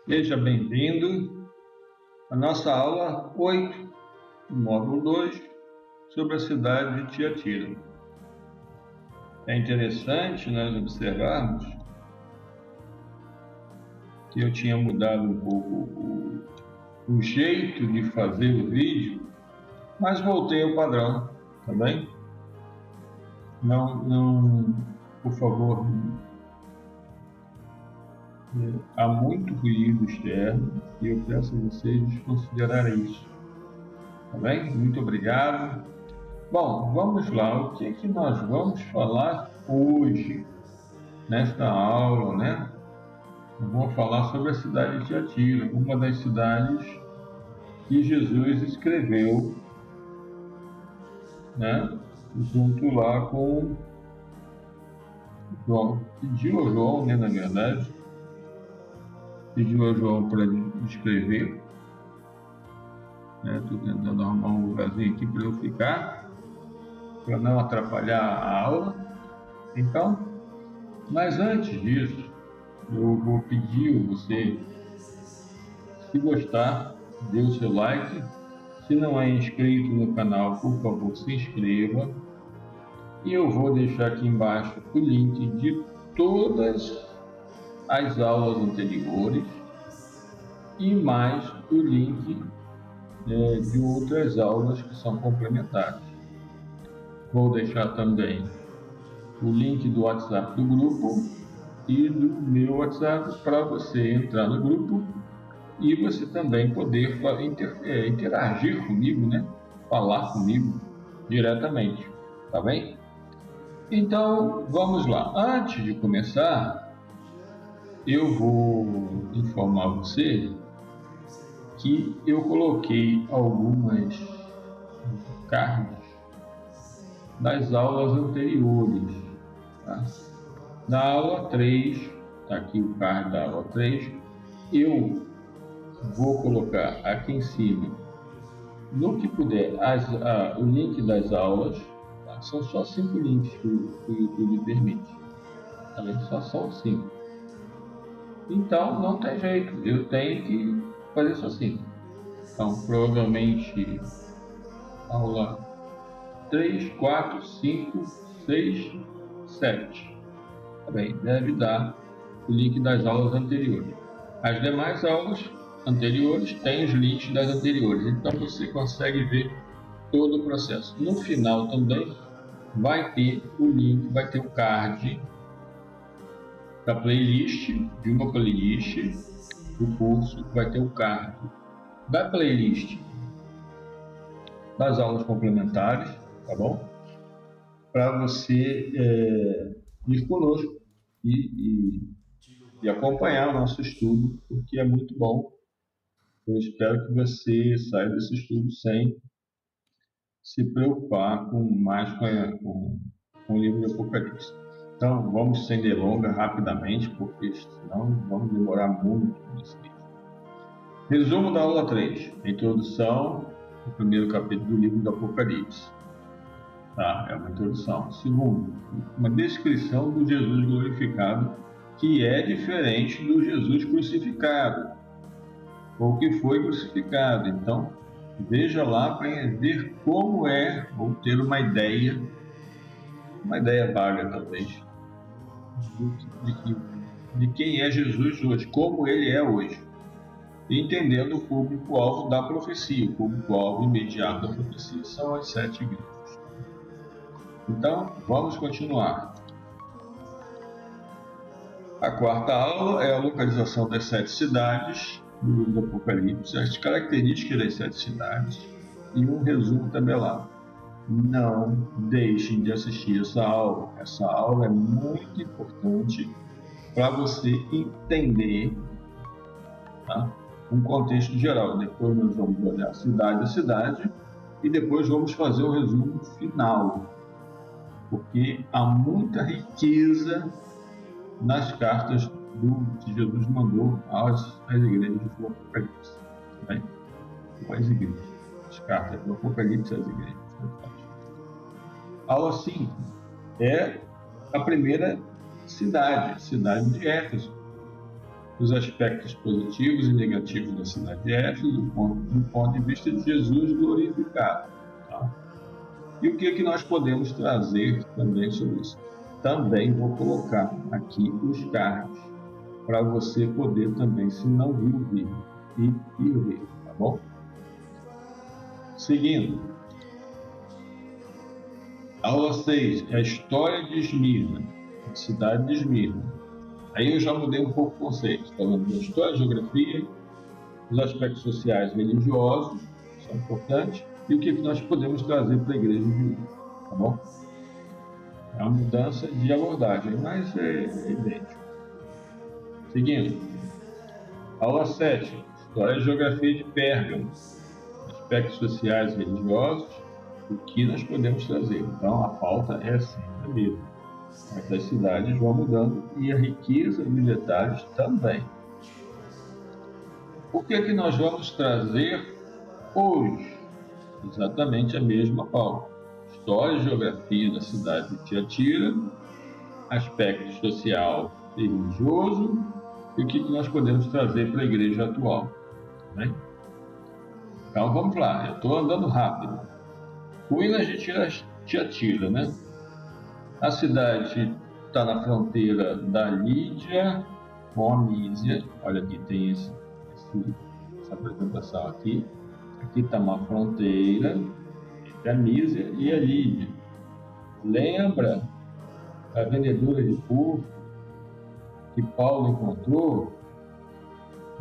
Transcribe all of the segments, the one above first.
Seja bem-vindo à nossa aula 8, do módulo 2, sobre a cidade de Tiatira. É interessante nós observarmos que eu tinha mudado um pouco o jeito de fazer o vídeo, mas voltei ao padrão, tá bem? Não, por favor, há muito ruído externo e eu peço a vocês desconsiderarem isso, tá bem? Muito obrigado. Bom, vamos lá. O que é que nós vamos falar hoje, nesta aula, né? Eu vou falar sobre a cidade de Tiatira, uma das cidades que Jesus escreveu, né? Junto lá com João. Pediu a João, né, na verdade, pediu a João para escrever. Estou tentando arrumar um lugarzinho aqui para eu ficar, para não atrapalhar a aula. Então, mas antes disso, eu vou pedir a você, se gostar, dê o seu like. Se não é inscrito no canal, por favor, se inscreva. E eu vou deixar aqui embaixo o link de todas as aulas anteriores e mais o link de outras aulas que são complementares. Vou deixar também o link do WhatsApp do grupo e do meu WhatsApp para você entrar no grupo e você também poder interagir comigo, né? Falar comigo diretamente, tá bem? Então, vamos lá. Antes de começar, eu vou informar você que eu coloquei algumas cards das aulas anteriores. Tá? Na aula 3, está aqui o card da aula 3, eu vou colocar aqui em cima, no que puder, o link das aulas. Tá? São só 5 links que o YouTube permite. Tá? Só são 5. Então, não tem jeito, eu tenho que fazer isso assim. Então, provavelmente, aula 3, 4, 5, 6, 7. Tá bem, deve dar o link das aulas anteriores. As demais aulas anteriores têm os links das anteriores, então você consegue ver todo o processo. No final também vai ter o link, vai ter o card da playlist, de uma playlist do curso, vai ter o card da playlist das aulas complementares, tá bom? Para você ir conosco e acompanhar o nosso estudo, porque é muito bom. Eu espero que você saia desse estudo sem se preocupar com o livro de Apocalipse. Então, vamos sem delonga rapidamente, porque senão vamos demorar muito nesse livro. Resumo da aula 3. Introdução do primeiro capítulo do livro do Apocalipse. Tá, é uma introdução. Segundo, uma descrição do Jesus glorificado, que é diferente do Jesus crucificado, ou que foi crucificado. Então, veja lá para ver como é, ou ter uma ideia vaga talvez, de quem é Jesus hoje, como ele é hoje, entendendo o público-alvo da profecia. O público-alvo imediato da profecia são as 7 igrejas. Então, vamos continuar. A quarta aula é a localização das 7 cidades do livro do Apocalipse, as características das 7 cidades e um resumo tabelado. Não deixem de assistir essa aula. Essa aula é muito importante para você entender, tá? Um contexto geral. Depois nós vamos olhar cidade a cidade e depois vamos fazer o resumo final, porque há muita riqueza nas cartas que Jesus mandou às igrejas do Apocalipse. Tá bem? As igrejas. As cartas do Apocalipse às igrejas. Aula 5 é a primeira cidade de Éfeso. os aspectos positivos e negativos da cidade de Éfeso do ponto de vista de Jesus glorificado. Tá? E o que nós podemos trazer também sobre isso? Também vou colocar aqui os cards para você poder também, se não viu o vídeo, ir ver, tá bom? Seguindo. Aula 6, é a história de Esmirna, a cidade de Esmirna. Aí eu já mudei um pouco o conceito, falando da história, geografia, os aspectos sociais e religiosos, são importantes, e o que nós podemos trazer para a igreja de hoje, tá bom? É uma mudança de abordagem, mas é idêntico. Seguindo. Aula 7, história e geografia de Pérgamo, aspectos sociais e religiosos, o que nós podemos trazer. Então, a pauta é sempre a mesma. Mas as cidades vão mudando e a riqueza de detalhes também. O que nós vamos trazer hoje? Exatamente a mesma pauta. História e geografia da cidade de Tiatira, aspecto social e religioso, e o que nós podemos trazer para a igreja atual. Né? Então, vamos lá. Eu estou andando rápido. Ruínas de Tiatira, né? A cidade está na fronteira da Lídia com a Mísia. Olha aqui, tem essa apresentação aqui. Aqui está uma fronteira entre a Mísia e a Lídia. Lembra a vendedora de porco que Paulo encontrou?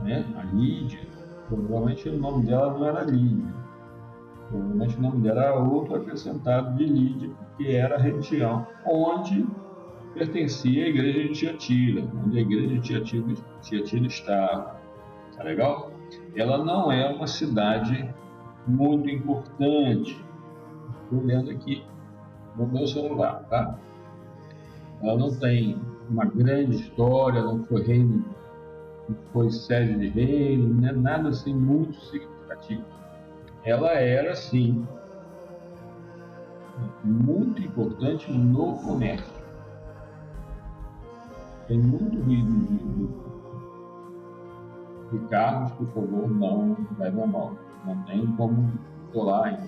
Né? A Lídia. Provavelmente o nome dela não era Lídia. Provavelmente o nome dela era outro acrescentado de Lídia, que era a região onde pertencia à igreja de Tiatira, onde a igreja de Tiatira estava. Tá legal? Ela não é uma cidade muito importante. Estou olhando aqui no meu celular, tá? Ela não tem uma grande história, não foi reino, não foi sede de reino, não é nada assim muito significativo. Ela era, sim, muito importante no comércio. Tem muito ruído de carros, por favor, não leve a mal. Não tem como colar ainda.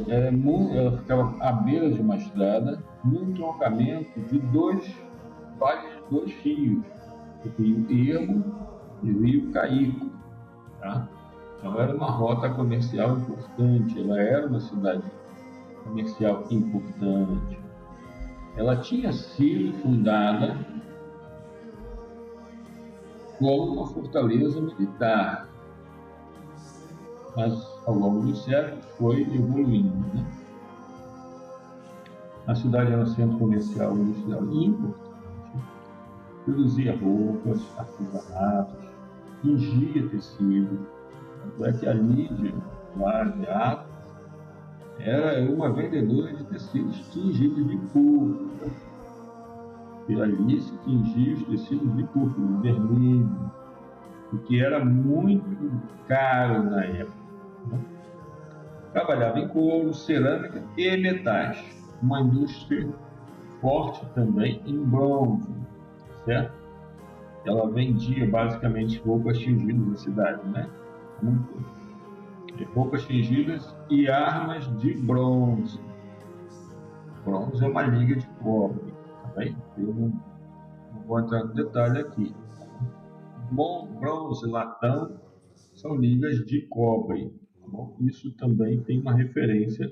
Ela ficava à beira de uma estrada, num entroncamento de dois rios, o rio Ermo e o rio Caíco. Tá? Então era uma rota comercial importante, ela era uma cidade comercial importante. Ela tinha sido fundada como uma fortaleza militar, mas ao longo dos séculos foi evoluindo. Né? A cidade era um centro comercial e industrial importante, produzia roupas, artesanatos, tingia tecido. Tanto é que a Lídia, lá de Atos, era uma vendedora de tecidos tingidos de púrpura. E ali se tingia os tecidos de púrpura, de vermelho, o que era muito caro na época. Né? Trabalhava em couro, cerâmica e metais. Uma indústria forte também em bronze, certo? Ela vendia basicamente roupas tingidas na cidade, né? Roupas tingidas e armas de bronze. Bronze é uma liga de cobre, tá bem? Eu não vou entrar no detalhe aqui. Bronze, latão, são ligas de cobre. Tá bom? Isso também tem uma referência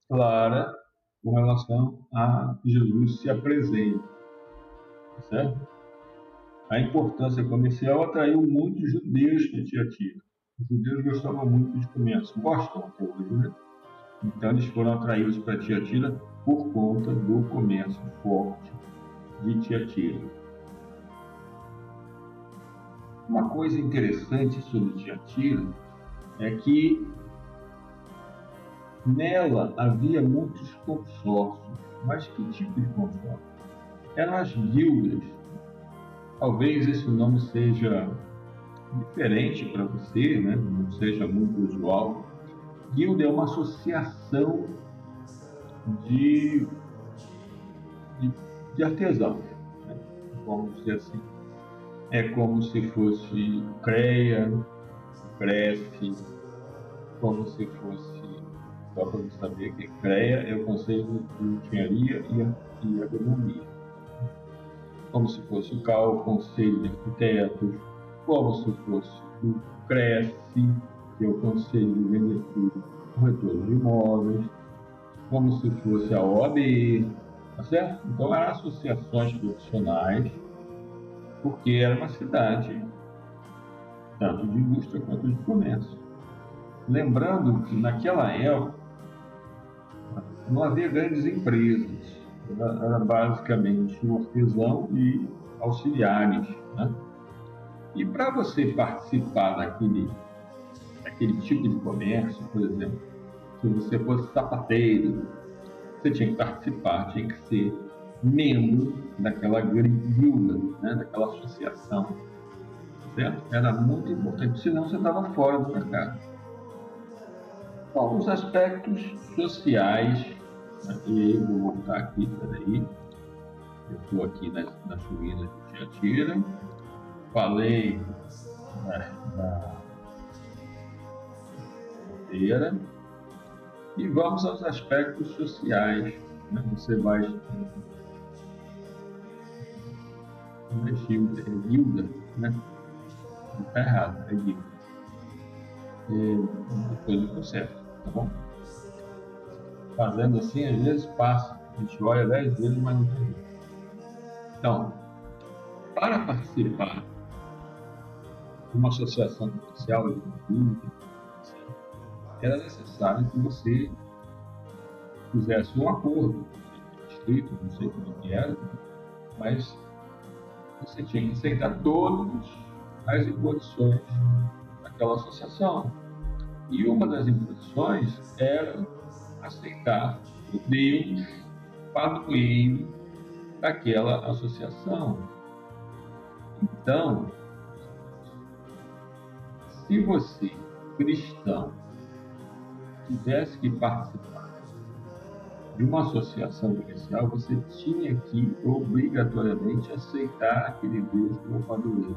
clara com relação a Jesus se apresenta, certo? A importância comercial atraiu muitos judeus para Tiatira. Os judeus gostavam muito de comércio, gostam até hoje, né? Então eles foram atraídos para Tiatira por conta do comércio forte de Tiatira. Uma coisa interessante sobre Tiatira é que nela havia muitos consórcios. Mas que tipo de consórcio? Eram as guildas. Talvez esse nome seja diferente para você, né? Não seja muito usual. Guilda é uma associação de artesãos, né? vamos dizer assim, é como se fosse CREA, CREF, como se fosse, só para você saber que CREA é o Conselho de Engenharia e Agronomia, como se fosse o CAL, o Conselho de Arquitetos, como se fosse o CREF, que é o Conselho de Vendedores e Corretores de Imóveis, como se fosse a OAB, tá certo? Então eram associações profissionais, porque era uma cidade tanto de indústria quanto de comércio. Lembrando que naquela época não havia grandes empresas, era basicamente o artesão e auxiliares, né? E para você participar daquele tipo de comércio, por exemplo, se você fosse sapateiro, você tinha que participar, tinha que ser membro daquela guilda, né, daquela associação, certo? Era muito importante, senão você estava fora do mercado. Bom, os aspectos sociais, né, e eu vou voltar aqui, peraí, eu estou aqui nas ruínas de Tiatira, falei da fronteira, e vamos aos aspectos sociais, né? Você vai guilda, né? Não está errado, é guilda. Depois eu conserto, tá bom? Fazendo assim, às vezes passa, a gente olha 10 vezes, mas não tem. Então, para participar de uma associação comercial de guilda, era necessário que você fizesse um acordo escrito, não sei como que era, mas você tinha que aceitar todas as imposições daquela associação. E uma das imposições era aceitar o Deus padroeiro daquela associação. Então, se você, cristão, tivesse que participar de uma associação comercial, você tinha que obrigatoriamente aceitar aquele Deus como padroeiro.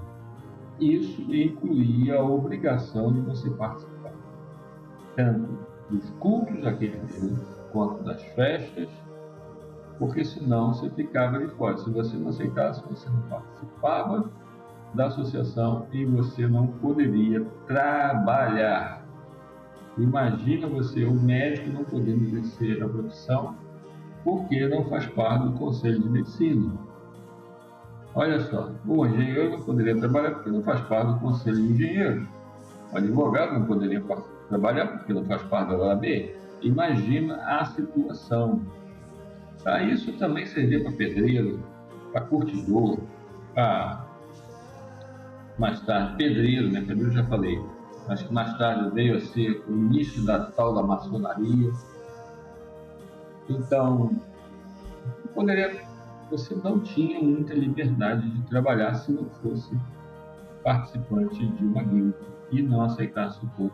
Isso incluía a obrigação de você participar tanto dos cultos daquele Deus quanto das festas, porque senão você ficava de fora. Se você não aceitasse, você não participava da associação e você não poderia trabalhar. Imagina você, o médico, não podendo exercer a profissão porque não faz parte do Conselho de Medicina. Olha só, o engenheiro não poderia trabalhar porque não faz parte do Conselho de Engenheiros. O advogado não poderia trabalhar porque não faz parte da OAB. Imagina a situação. Tá? Isso também servia para pedreiro, para curtidor, para mais tarde pedreiro, né? Pedreiro já falei. Acho que mais tarde veio a ser o início da tal da maçonaria. Então, você não tinha muita liberdade de trabalhar se não fosse participante de uma guilda e não aceitasse todos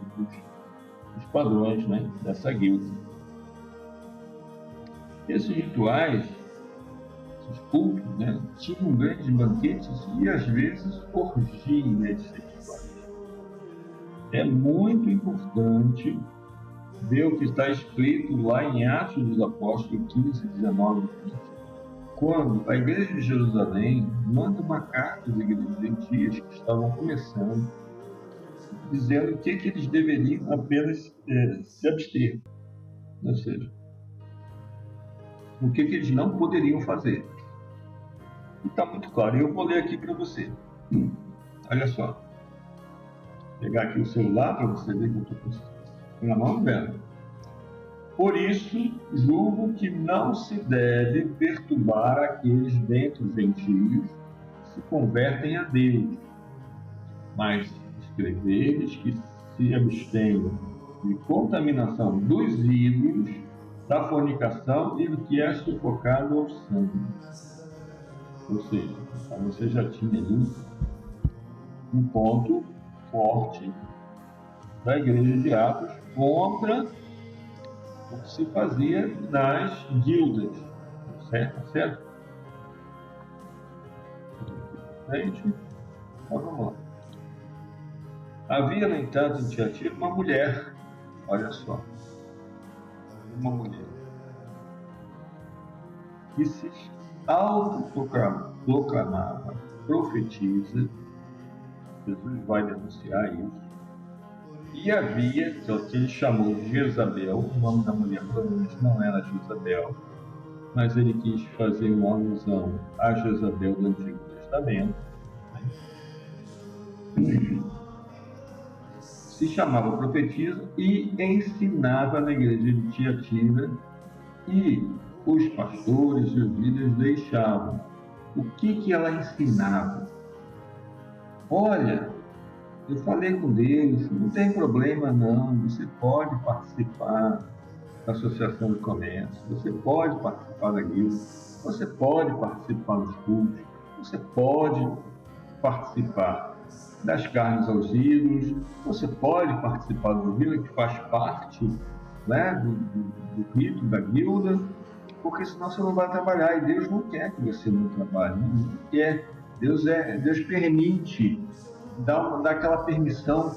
os padrões, né, dessa guilda. Esses rituais, esses cultos, né, tinham grandes banquetes e às vezes orgias nesses rituais. É muito importante ver o que está escrito lá em Atos dos Apóstolos 15, 19 e 20. Quando a Igreja de Jerusalém manda uma carta às igrejas gentias que estavam começando, dizendo que eles deveriam apenas se abster, ou seja, o que eles não poderiam fazer. E está muito claro, eu vou ler aqui para você. Olha só, vou pegar aqui o celular para você ver que eu estou com na mão, vendo. Por isso, julgo que não se deve perturbar aqueles dentre os gentios que se convertem a Deus, mas escrever-lhes que se abstenham de contaminação dos ídolos, da fornicação e do que é sufocado ao sangue. Ou seja, você já tinha ali um ponto forte da Igreja de Atos contra o que se fazia nas guildas, certo? frente. Então vamos lá. Havia, no entanto, em Tiatira uma mulher, olha só, uma mulher, que se autoproclamava profetisa. Jesus vai denunciar isso. E havia, que ele chamou de Jezabel, o nome da mulher provavelmente não era Jezabel, mas ele quis fazer uma alusão a Jezabel do Antigo Testamento. Se chamava profetisa e ensinava na igreja de Tiatira, e os pastores e os líderes deixavam. O que ela ensinava? Olha, eu falei com Deus, não tem problema não, você pode participar da Associação de Comércio, você pode participar da guilda, você pode participar dos cultos, você pode participar das carnes aos ídolos, você pode participar do rito, que faz parte, né, do rito da guilda, porque senão você não vai trabalhar, e Deus não quer que você não trabalhe, não quer. Deus permite, dá aquela permissão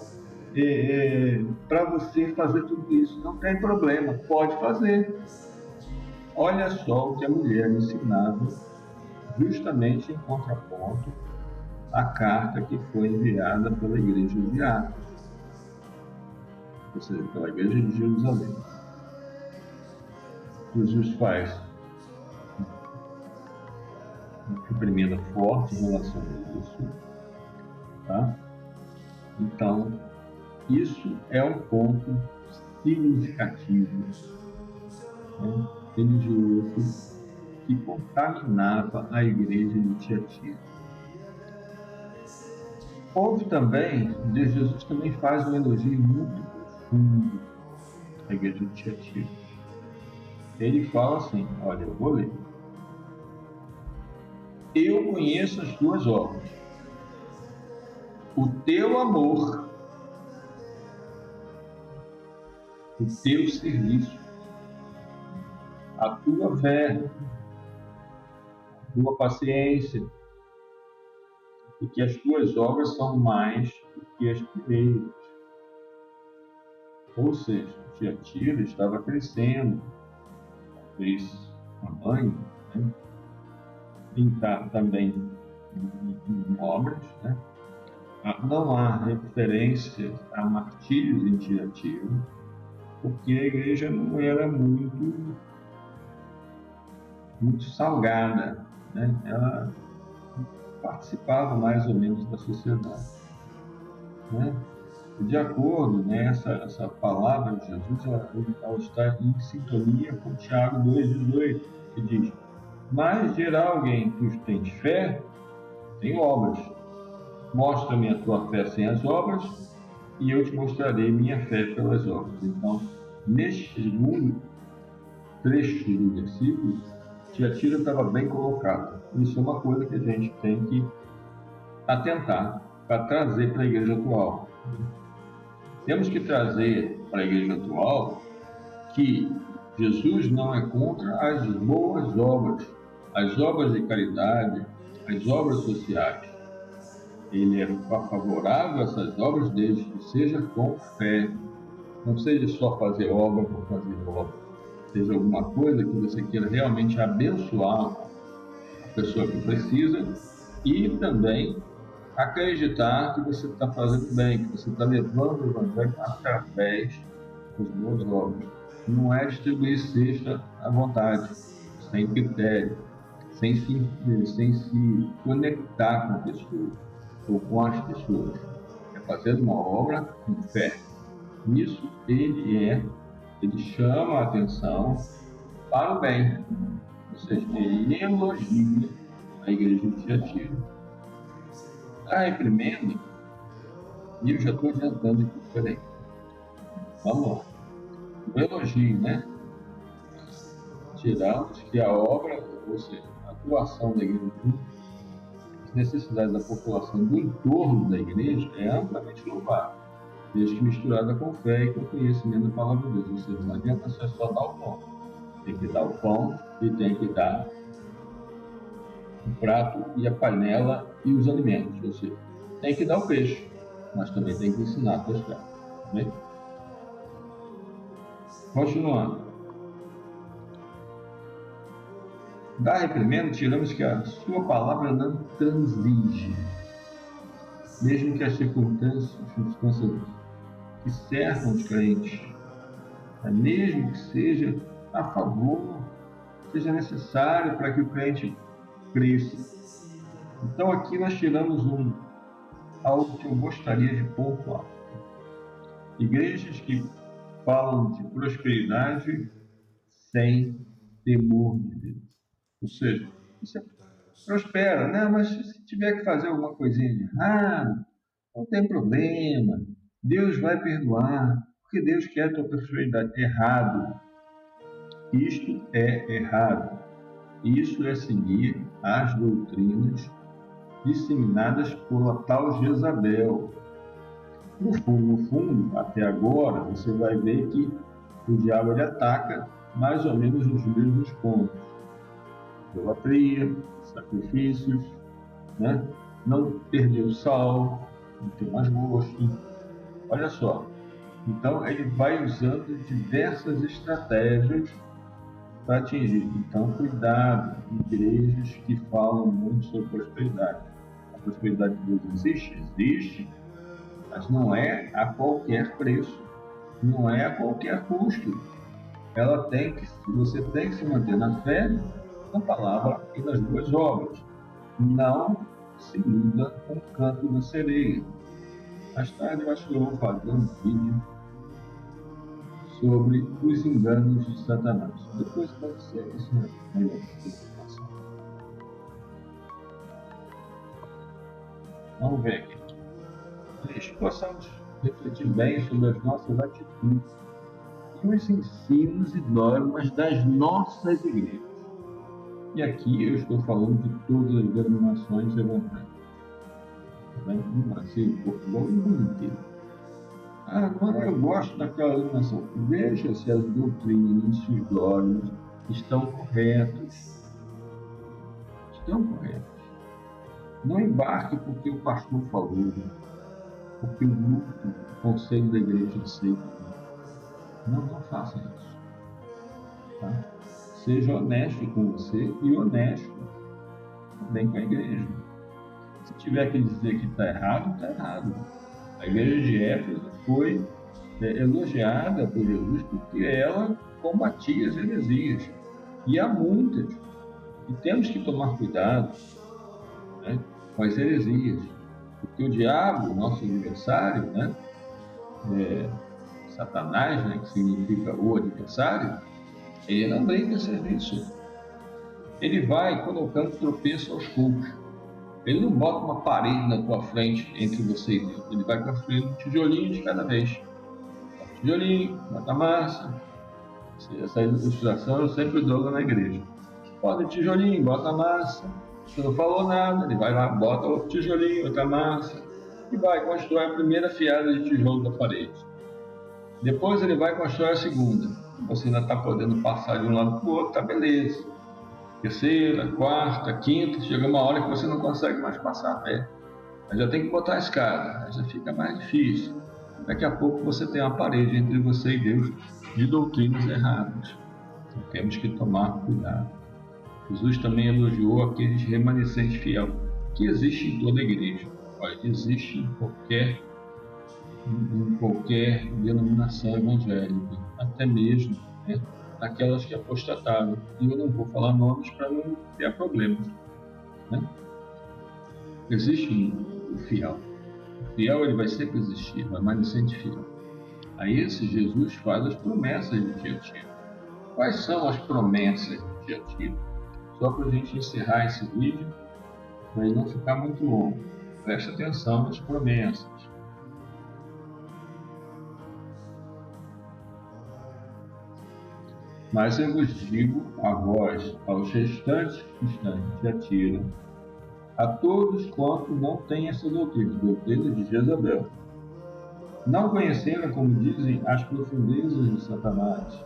para você fazer tudo isso, não tem problema, pode fazer. Olha só o que a mulher ensinava, justamente em contraponto à carta que foi enviada pela igreja de Atos, ou seja, pela igreja de Jerusalém. Jesus faz uma reprimenda forte em relação a isso, tá? Então, isso é um ponto significativo, né, religioso, que contaminava a igreja de Tiatira. Houve também, Jesus também faz um elogio muito profundo à igreja de Tiatira. Ele fala assim, olha, eu vou ler. Eu conheço as tuas obras, o teu amor, o teu serviço, a tua fé, a tua paciência, e que as tuas obras são mais do que as primeiras. Ou seja, Tiatira estava crescendo, fez tamanho, né? Também em obras, né? Não há referência a martírios em Tiatira, porque a igreja não era muito salgada, né? Ela participava mais ou menos da sociedade, né? De acordo, né, essa palavra de Jesus, ela está em sintonia com Tiago 2,18, que diz: mas dirá alguém, tu tens fé, tem obras. Mostra-me a tua fé sem as obras, e eu te mostrarei minha fé pelas obras. Então, neste segundo trecho do versículo, Tiatira estava bem colocado. Isso é uma coisa que a gente tem que atentar para trazer para a igreja atual. Temos que trazer para a igreja atual que Jesus não é contra as boas obras, as obras de caridade, as obras sociais. Ele é favorável a essas obras desde que seja com fé. Não seja só fazer obra por fazer obra. Seja alguma coisa que você queira realmente abençoar a pessoa que precisa e também acreditar que você está fazendo bem, que você está levando o evangelho através das boas obras. Não é distribuir cesta à vontade, sem critério, sem se conectar com a pessoa ou com as pessoas. É fazer uma obra com fé. Nisso ele chama a atenção para o bem. Ou seja, ele elogia a igreja de Tiatira. A reprimenda, e eu já estou adiantando aqui, peraí. Vamos lá. O elogio, né? Tiramos que a obra, ou seja, a atuação da igreja, as necessidades da população do entorno da igreja é amplamente louvável, desde que misturada com fé e com conhecimento da palavra de Deus. Ou seja, não adianta só dar o pão. Tem que dar o pão e tem que dar o prato e a panela e os alimentos, ou seja, tem que dar o peixe, mas também tem que ensinar a pescar. Tá bem? Continuando. Da reprimenda, tiramos que a sua palavra não transige, mesmo que as circunstâncias que cercam os crentes, mesmo que seja a favor, seja necessário para que o crente cresça. Então aqui nós tiramos algo que eu gostaria de pontuar. Igrejas que falam de prosperidade sem temor de Deus. Ou seja, você prospera, né? Mas se tiver que fazer alguma coisinha de errado, não tem problema. Deus vai perdoar, porque Deus quer a tua prosperidade. Errado. Isto é errado. Isso é seguir as doutrinas disseminadas por tal Jezabel. No fundo, até agora, você vai ver que o diabo ele ataca mais ou menos nos mesmos pontos. Idolatria, sacrifícios, né? Não perder o sal, não ter mais gosto. Olha só. Então, ele vai usando diversas estratégias para atingir. Então, cuidado, igrejas que falam muito sobre prosperidade. A prosperidade de Deus existe? Existe, mas não é a qualquer preço, não é a qualquer custo. Você tem que se manter na fé, na palavra e nas boas obras. Não se muda com o canto da sereia. Mais tarde eu acho que eu vou fazer um vídeo sobre os enganos de Satanás. Depois pode ser isso, né? Vamos ver aqui. Que possamos refletir bem sobre as nossas atitudes e os ensinos e dogmas das nossas igrejas. E aqui eu estou falando de todas as denominações evangélicas. Assim, Portugal e o mundo inteiro. Agora eu gosto daquela denominação. Veja se as doutrinas e os dogmas estão corretos. Estão corretos. Não embarque porque o pastor falou, porque o grupo, o conselho da igreja aceita. Não faça isso. Tá? Seja honesto com você e honesto também com a igreja. Se tiver que dizer que está errado, está errado. A igreja de Éfeso foi elogiada por Jesus porque ela combatia as heresias. E há muitas. E temos que tomar cuidado, né, com as heresias. Porque o diabo, nosso adversário, né, Satanás, né, que significa o adversário, ele não brinca serviço. Ele vai colocando tropeço aos poucos. Ele não bota uma parede na tua frente entre você e Deus. Ele vai construindo um tijolinho de cada vez. Tijolinho, bota massa. Essa ilustração eu sempre dou na igreja. Bota tijolinho, bota massa. Você não falou nada, ele vai lá, bota outro tijolinho, outra massa. E vai construir a primeira fiada de tijolo da parede. Depois ele vai construir a segunda. Você ainda está podendo passar de um lado para o outro, tá beleza. Terceira, quarta, quinta, chega uma hora que você não consegue mais passar a pé. Aí já tem que botar a escada, aí já fica mais difícil. Daqui a pouco você tem uma parede entre você e Deus de doutrinas erradas. Então temos que tomar cuidado. Jesus também elogiou aqueles remanescentes fiéis, que existe em toda a igreja. Olha, existe em qualquer denominação evangélica, até mesmo, né, aquelas que apostataram. E eu não vou falar nomes para não ter problemas. Né? Existe o fiel. O fiel ele vai sempre existir, vai remanescente fiel. A esse Jesus faz as promessas de Tiatira. Quais são as promessas de Tiatira? Só para a gente encerrar esse vídeo, para ele não ficar muito longo. Preste atenção nas promessas. Mas eu vos digo a vós, aos restantes que estão em Tiatira, a todos quanto não têm essa doutrina de Jezabel, não conhecendo, como dizem, as profundezas de Satanás,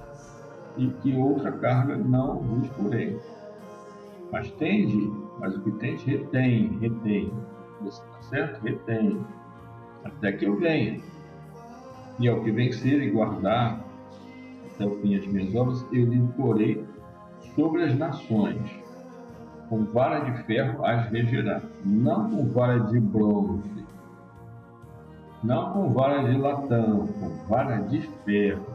e que outra carga não vos porém. Mas tende Mas o que tem, retém. Você está certo? Retém. Até que eu venha. E ao que vencer e guardar até o fim as minhas obras, eu lhe porei sobre as nações. Com vara de ferro as regerá, não com vara de bronze, não com vara de latão, com vara de ferro.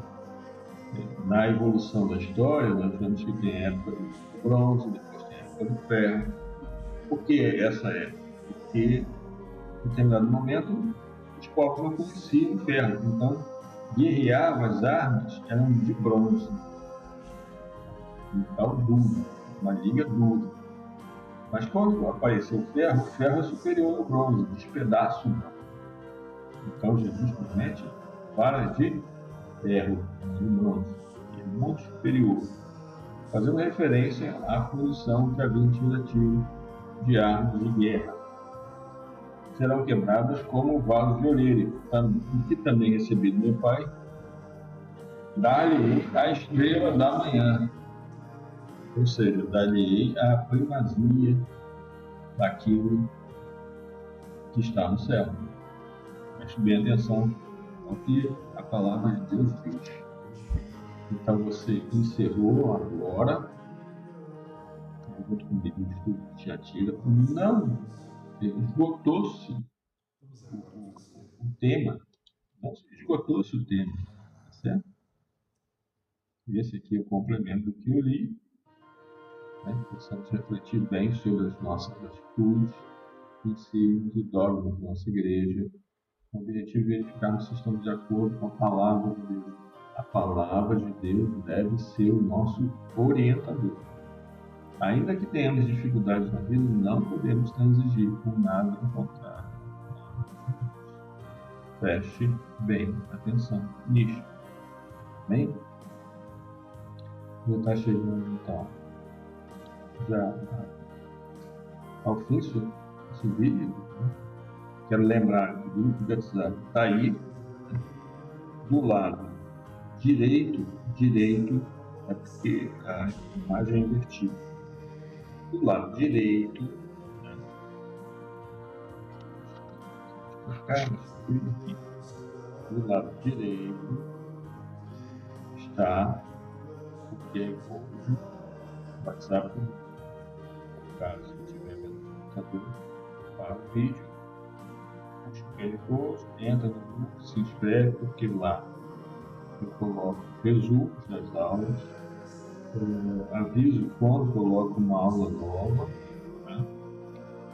Na evolução da história, nós vemos que tem época do bronze, depois tem época do ferro. Por que essa época? Porque em determinado momento os povos não conheciam o ferro, então guerreavam, as armas eram de bronze, metal duro, uma liga dura. Mas quando apareceu o ferro é superior ao bronze, despedaça o bronze. Então Jesus promete varas de ferro, de bronze, que é muito superior, fazendo referência à fundição que havia utilizativo de armas de guerra. Serão quebradas como vasos de oleiro, que também recebi do meu Pai, dá-lhe a estrela da manhã, ou seja, dá-lhe a primazia daquilo que está no céu. Preste bem atenção ao que a palavra de Deus diz. Então você encerrou agora, junto com o livro de estudo de Tiatira, não esgotou-se o tema, não esgotou-se o tema, tá certo? Esse aqui é o complemento do que eu li, né? Precisamos refletir bem sobre as nossas atitudes, ensinos e dogmas da nossa igreja, com o objetivo de verificarmos se estamos de acordo com a palavra de Deus. A palavra de Deus deve ser o nosso orientador. Ainda que tenhamos dificuldades na vida, não podemos transigir com nada em contrário. Preste bem atenção nisso. Bem? Já está chegando então já ao fim desse vídeo. Né? Quero lembrar que o grupo de WhatsApp está aí, do lado direito é porque a imagem é invertida. Do lado direito, né? Do lado direito está o QR Code do WhatsApp. Caso estiver vendo no computador, para o vídeo, puxa o QR Code, entra no grupo, se inscreve, porque lá eu coloco resumos das aulas, aviso quando coloco uma aula nova, né?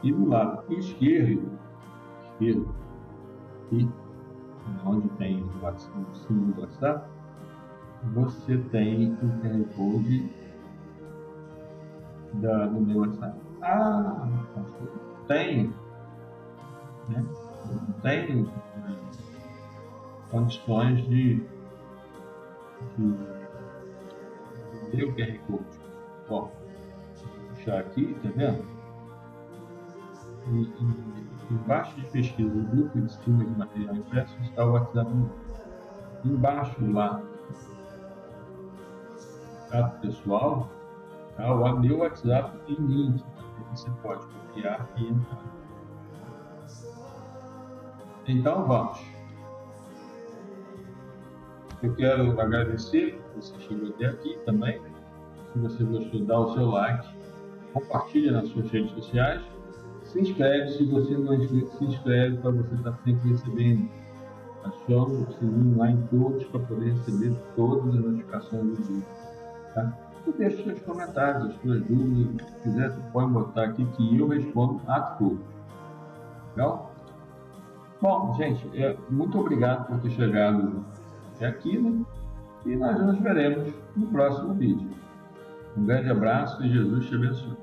E do lado esquerdo, aqui, onde tem o símbolo do WhatsApp, você tem o QR Code do meu WhatsApp. Tem, né? Tem condições de ver o QR Code. Ó, vou puxar aqui, tá vendo? Embaixo de pesquisa do grupo de estima de material impresso está o WhatsApp. Embaixo lá, contato pessoal, tá o meu WhatsApp em link. Você pode copiar e entrar. Então vamos. Eu quero agradecer que você chegou até aqui também. Se você gostou, dá o seu like, compartilha nas suas redes sociais, se inscreve se você não é inscrito, se inscreve para você estar sempre recebendo. Acione o sininho lá em todos para poder receber todas as notificações do vídeo. Tá? E deixe seus comentários, as suas dúvidas, se quiser, você pode botar aqui que eu respondo a todos. Legal? Bom, gente, muito obrigado por ter chegado até aqui, né? E nós nos veremos no próximo vídeo. Um grande abraço e Jesus te abençoe.